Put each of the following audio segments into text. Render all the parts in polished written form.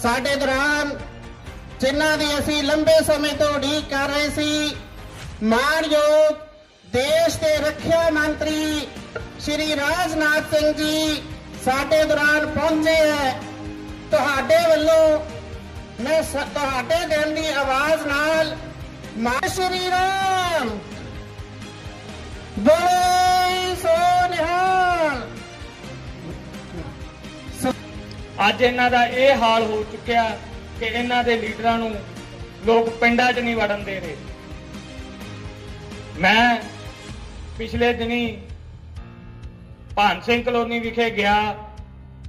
ਸਾਡੇ ਦੌਰਾਨ ਜਿਨ੍ਹਾਂ ਦੀ ਅਸੀਂ ਲੰਬੇ ਸਮੇਂ ਤੋਂ ਉਡੀਕ ਕਰ ਰਹੇ ਸੀ, ਮਾਣਯੋਗ ਦੇਸ਼ ਦੇ ਰੱਖਿਆ ਮੰਤਰੀ ਸ਼੍ਰੀ ਰਾਜਨਾਥ ਸਿੰਘ ਜੀ ਸਾਡੇ ਦੌਰਾਨ ਪਹੁੰਚੇ ਹੈ। ਤੁਹਾਡੇ ਵੱਲੋਂ मैं ਤੁਹਾਡੇ ਦਿਲ ਦੀ आवाज नाल मां श्री राम बोले सो निहाल। ਅੱਜ ਇਹਨਾਂ ਦਾ ਇਹ ਹਾਲ ਹੋ ਚੁੱਕਿਆ ਕਿ ਇਹਨਾਂ ਦੇ ਲੀਡਰਾਂ ਨੂੰ ਲੋਕ ਪਿੰਡਾਂ 'ਚ ਨਹੀਂ ਵੜਨ ਦੇ ਰਹੇ। ਮੈਂ ਪਿਛਲੇ ਦਿਨੀ ਭਾਨ ਸਿੰਘ ਕਲੋਨੀ ਵਿਖੇ ਗਿਆ,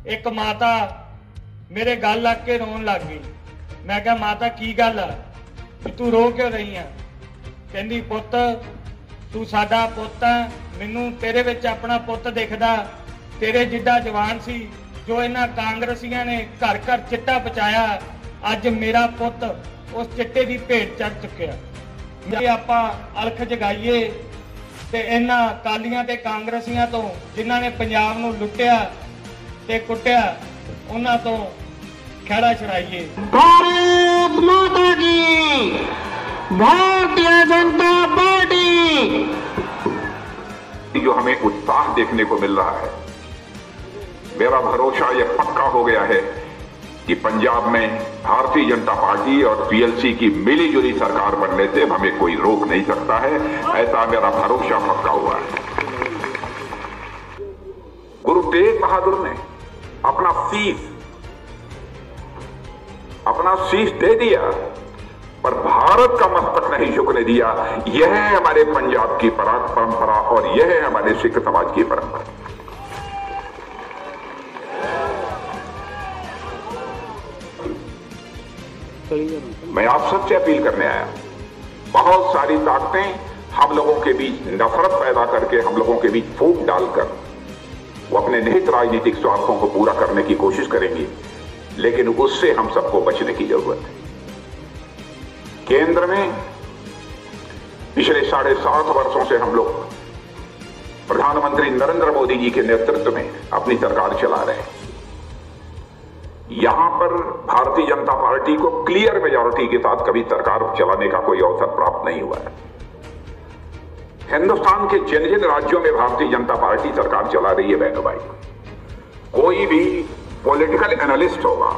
ਇੱਕ ਮਾਤਾ ਮੇਰੇ ਗੱਲ ਲੱਗ ਕੇ ਰੋਣ ਲੱਗ ਗਈ। मैं कहा माता की गल है, तू रो क्यों रही है? कहंदी पुत तू साडा पुत है, मैनू तेरे विच अपना पुत दिखदा, तेरे जिद्दा जवान सी जो इन्हां कांग्रेसियां ने घर घर चिट्टा पहुंचाया, अज मेरा पुत उस चिट्टे की भेट चढ़ चुकिया। जे आपां अलख जगाईए ते इन्हां कालियां ते कांग्रेसियां तो जिन्हां ने पंजाब नूं लुट्टिया ते कुट्टिया उन्हां तो खड़ा छड़ाइए। भारत माता की, भारतीय जनता पार्टी। जो हमें उत्साह देखने को मिल रहा है, मेरा भरोसा यह पक्का हो गया है कि पंजाब में भारतीय जनता पार्टी और पीएलसी की मिलीजुली सरकार बनने से हमें कोई रोक नहीं सकता है। ऐसा मेरा भरोसा पक्का हुआ है। गुरु तेग बहादुर ने अपना शीश दे दिया, पर भारत का मस्तक नहीं झुकने दिया। यह है हमारे पंजाब की परंपरा और यह है हमारे सिख समाज की परंपरा। मैं आप सबसे अपील करने आया, बहुत सारी ताकतें हम लोगों के बीच नफरत पैदा करके, हम लोगों के बीच फूट डालकर वो अपने निहित राजनीतिक स्वार्थों को पूरा करने की कोशिश करेंगी, लेकिन उससे हम सबको बचने की जरूरत है। केंद्र में पिछले 7.5 वर्षों से हम लोग प्रधानमंत्री नरेंद्र मोदी जी के नेतृत्व में अपनी सरकार चला रहे हैं। यहां पर भारतीय जनता पार्टी को क्लियर मेजॉरिटी के साथ कभी सरकार चलाने का कोई अवसर प्राप्त नहीं हुआ है। हिंदुस्तान के जिन जिन राज्यों में भारतीय जनता पार्टी सरकार चला रही है, बहनों भाई, कोई भी पॉलिटिकल एनालिस्ट होगा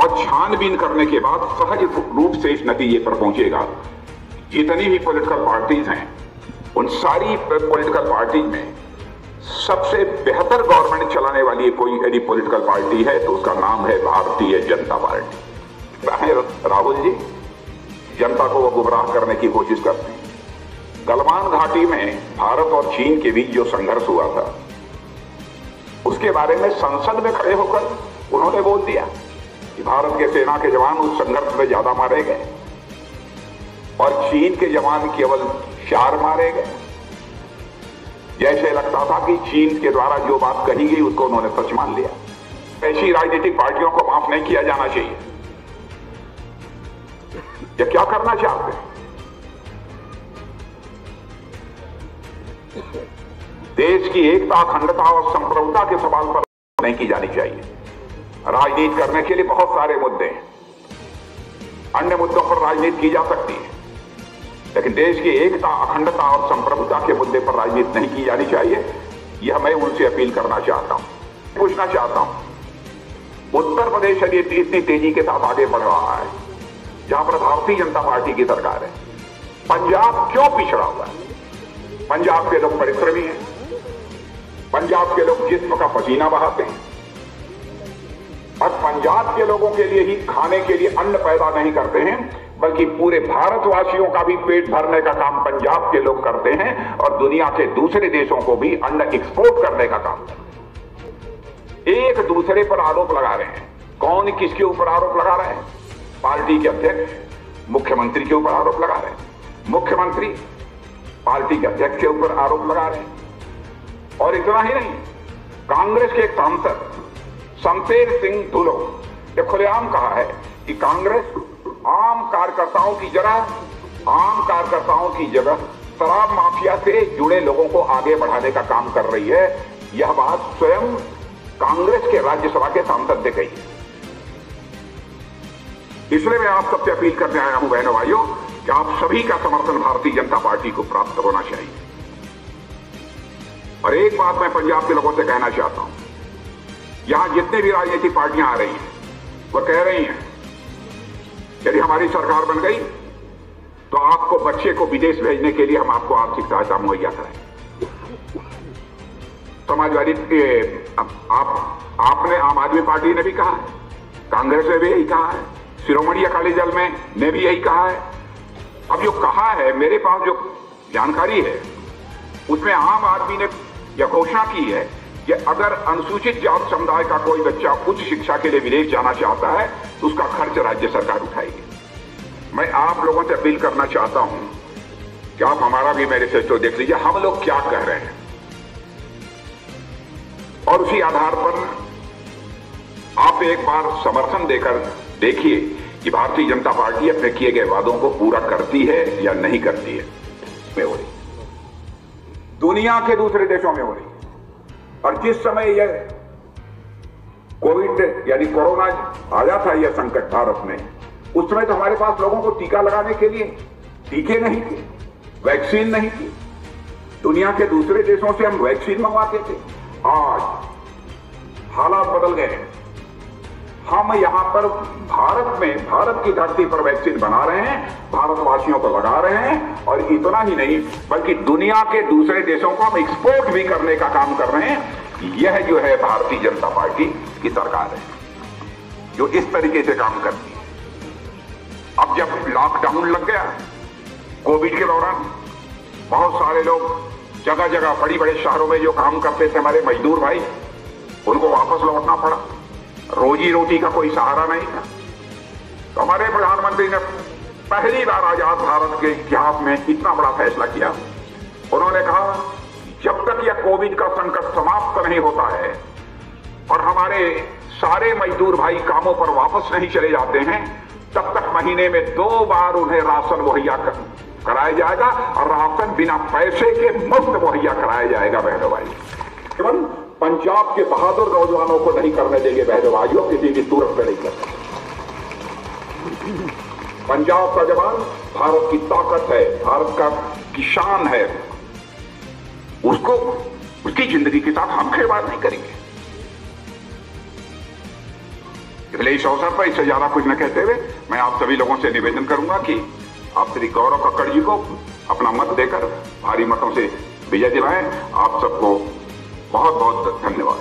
और छानबीन करने के बाद सहज रूप से इस नतीजे पर पहुंचेगा, जितनी भी पॉलिटिकल पार्टीज हैं, उन सारी पॉलिटिकल पार्टीज में सबसे बेहतर गवर्नमेंट चलाने वाली कोई यदि पॉलिटिकल पार्टी है तो उसका नाम है भारतीय जनता पार्टी। राहुल जी जनता को वो गुमराह करने की कोशिश करते हैं। गलवान घाटी में भारत और चीन के बीच जो संघर्ष हुआ था, उसके बारे में संसद में खड़े होकर उन्होंने बोल दिया कि भारत के सेना के जवान उस संघर्ष में ज्यादा मारे गए और चीन के जवान केवल 4 मारे गए। जैसे लगता था कि चीन के द्वारा जो बात कही गई उसको उन्होंने सच मान लिया। ऐसी राजनीतिक पार्टियों को माफ नहीं किया जाना चाहिए। ये क्या करना चाहते हैं? देश की एकता, अखंडता और संप्रभुता के सवाल पर नहीं की जानी चाहिए। राजनीति करने के लिए बहुत सारे मुद्दे हैं, अन्य मुद्दों पर राजनीति की जा सकती है, लेकिन देश की एकता, अखंडता और संप्रभुता के मुद्दे पर राजनीति नहीं की जानी चाहिए। यह मैं उनसे अपील करना चाहता हूं, पूछना चाहता हूं। उत्तर प्रदेश यदि इतनी तेजी के साथ आगे बढ़ रहा है, जहां पर भारतीय जनता पार्टी की सरकार है, पंजाब क्यों पिछड़ा हुआ है? पंजाब के लोग परिश्रमी हैं, पंजाब के लोग जिस्म का पसीना बहाते हैं और पंजाब के लोगों के लिए ही खाने के लिए अन्न पैदा नहीं करते हैं, बल्कि पूरे भारतवासियों का भी पेट भरने का काम पंजाब के लोग करते हैं और दुनिया के दूसरे देशों को भी अन्न एक्सपोर्ट करने का काम करते हैं। एक दूसरे पर आरोप लगा रहे हैं। कौन किसके ऊपर आरोप लगा रहे हैं? पार्टी के अध्यक्ष मुख्यमंत्री के ऊपर आरोप लगा रहे हैं, मुख्यमंत्री पार्टी के अध्यक्ष के ऊपर आरोप लगा रहे हैं। और इतना ही नहीं, कांग्रेस के एक सांसद शमशेर सिंह धुलो ने खुलेआम कहा है कि कांग्रेस आम कार्यकर्ताओं की जगह शराब माफिया से जुड़े लोगों को आगे बढ़ाने का काम कर रही है। यह बात स्वयं कांग्रेस के राज्यसभा के सांसद ने कही है। इसलिए मैं आप सबसे अपील करने आया हूं बहनों भाइयों कि आप सभी का समर्थन भारतीय जनता पार्टी को प्राप्त होना चाहिए। और एक बात मैं पंजाब के लोगों से कहना चाहता हूं, यहां जितने भी राजनीतिक पार्टियां आ रही हैं वो कह रही हैं यदि हमारी सरकार बन गई तो आपको बच्चे को विदेश भेजने के लिए हम आपको आर्थिक सहायता मुहैया कराएं। समाजवादी आपने आम आदमी पार्टी ने भी कहा है, कांग्रेस ने भी यही कहा है, शिरोमणि अकाली दल ने भी यही कहा है। अब जो कहा है, मेरे पास जो जानकारी है उसमें आम आदमी ने यह घोषणा की है कि अगर अनुसूचित जाति समुदाय का कोई बच्चा उच्च शिक्षा के लिए विदेश जाना चाहता है तो उसका खर्च राज्य सरकार उठाएगी। मैं आप लोगों से अपील करना चाहता हूं कि आप हमारा भी मैनिफेस्टो देख लीजिए, हम लोग क्या कह रहे हैं, और उसी आधार पर आप एक बार समर्थन देकर देखिए कि भारतीय जनता पार्टी अपने किए गए वादों को पूरा करती है या नहीं करती है। में हो रही, दुनिया के दूसरे देशों में हो रही। और जिस समय यह कोविड यानी कोरोना आया था, यह संकट भारत में, उस समय तो हमारे पास लोगों को टीका लगाने के लिए टीके नहीं थे, वैक्सीन नहीं थी। दुनिया के दूसरे देशों से हम वैक्सीन मंगवाते थे। आज हालात बदल गए, हम यहां पर भारत में, भारत की धरती पर वैक्सीन बना रहे हैं, भारतवासियों को लगा रहे हैं, और इतना ही नहीं बल्कि दुनिया के दूसरे देशों को हम एक्सपोर्ट भी करने का काम कर रहे हैं। यह जो है भारतीय जनता पार्टी की सरकार है जो इस तरीके से काम करती है। अब जब लॉकडाउन लग गया कोविड के दौरान, बहुत सारे लोग जगह जगह बड़ी बड़े शहरों में जो काम करते थे हमारे मजदूर भाई, उनको वापस लौटना पड़ा, रोजी रोटी का कोई सहारा नहीं था। तो हमारे प्रधानमंत्री ने पहली बार आजाद भारत के इतिहास में इतना बड़ा फैसला किया। उन्होंने कहा जब तक यह कोविड का संकट समाप्त नहीं होता है और हमारे सारे मजदूर भाई कामों पर वापस नहीं चले जाते हैं, तब तक महीने में 2 बार उन्हें राशन मुहैया कराया जाएगा, और राशन बिना पैसे के मुफ्त मुहैया कराया जाएगा। बहनों भाई, केवल पंजाब के बहादुर नौजवानों को नहीं करने देंगे बहनों भाइयों, किसी की सूरत में नहीं करते। पंजाब का जवान भारत की ताकत है, भारत का किसान है, उसको उसकी जिंदगी के साथ हम खिलवाड़ नहीं करेंगे। इसलिए इस अवसर पर इससे ज्यादा कुछ न कहते हुए मैं आप सभी लोगों से निवेदन करूंगा कि आप श्री गौरव कक्कड़ जी को अपना मत देकर भारी मतों से विजय दिलाएं। आप सबको बहुत बहुत धन्यवाद।